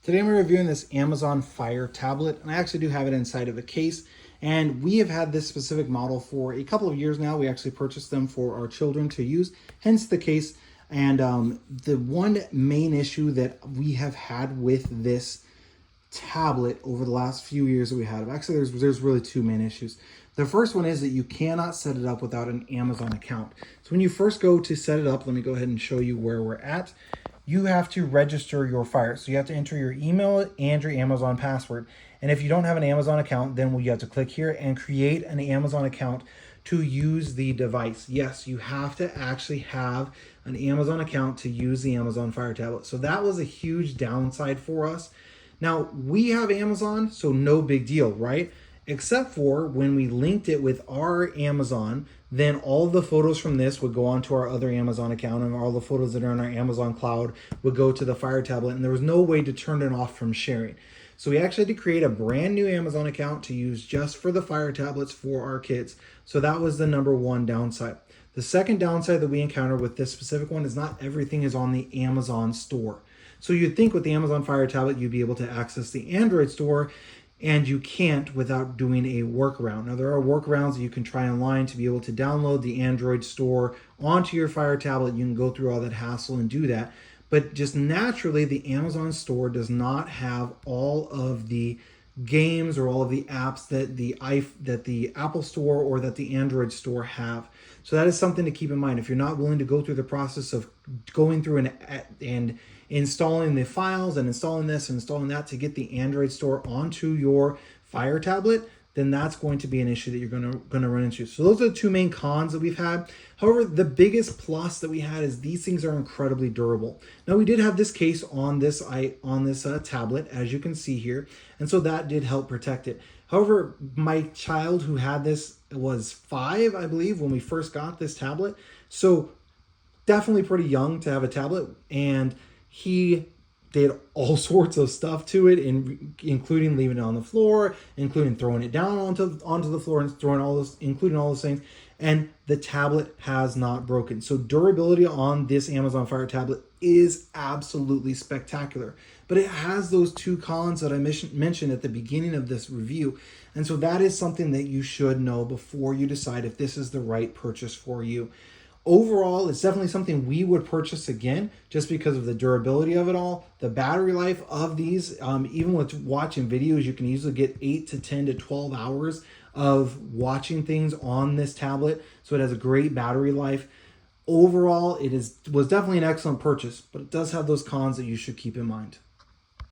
Today I'm reviewing this Amazon Fire tablet, and I actually do have it inside of a case. And we have had this specific model for a couple of years now. We actually purchased them for our children to use, hence the case. And the one main issue that we have had with this tablet over the last few years that we had, actually there's really two main issues. The first one is that you cannot set it up without an Amazon account. So when you first go to set it up, let me go ahead and show you where we're at. You have to register your Fire. So you have to enter your email and your Amazon password. And if you don't have an Amazon account, then you have to click here and create an Amazon account to use the device. Yes, you have to actually have an Amazon account to use the Amazon Fire tablet. So that was a huge downside for us. Now, we have Amazon, so no big deal, right? Except for when we linked it with our Amazon, then all the photos from this would go onto our other Amazon account, and all the photos that are in our Amazon cloud would go to the Fire tablet, and there was no way to turn it off from sharing. So we actually had to create a brand new Amazon account to use just for the Fire tablets for our kids. So that was the number one downside. The second downside that we encountered with this specific one is not everything is on the Amazon store. So you'd think with the Amazon Fire tablet, you'd be able to access the Android store, and you can't without doing a workaround. Now, there are workarounds that you can try online to be able to download the Android store onto your Fire tablet. You can go through all that hassle and do that. But just naturally, the Amazon store does not have all of the games or all of the apps that the Apple store or that the Android store have. So that is something to keep in mind. If you're not willing to go through the process of going through and installing the files and installing this and installing that to get the Android store onto your Fire tablet, then that's going to be an issue that you're going to run into. So those are the two main cons that we've had. However, the biggest plus that we had is these things are incredibly durable. Now, we did have this case on this tablet, as you can see here, and so that did help protect it. However, my child who had this was 5, I believe, when we first got this tablet. So definitely pretty young to have a tablet, and he did all sorts of stuff to it, including leaving it on the floor, including throwing it down onto the floor, and including all those things. And the tablet has not broken. So durability on this Amazon Fire tablet is absolutely spectacular. But it has those two cons that I mentioned at the beginning of this review. And so that is something that you should know before you decide if this is the right purchase for you. Overall, it's definitely something we would purchase again just because of the durability of it all. The battery life of these, even with watching videos, you can easily get 8 to 10 to 12 hours of watching things on this tablet. So it has a great battery life. Overall, was definitely an excellent purchase, but it does have those cons that you should keep in mind.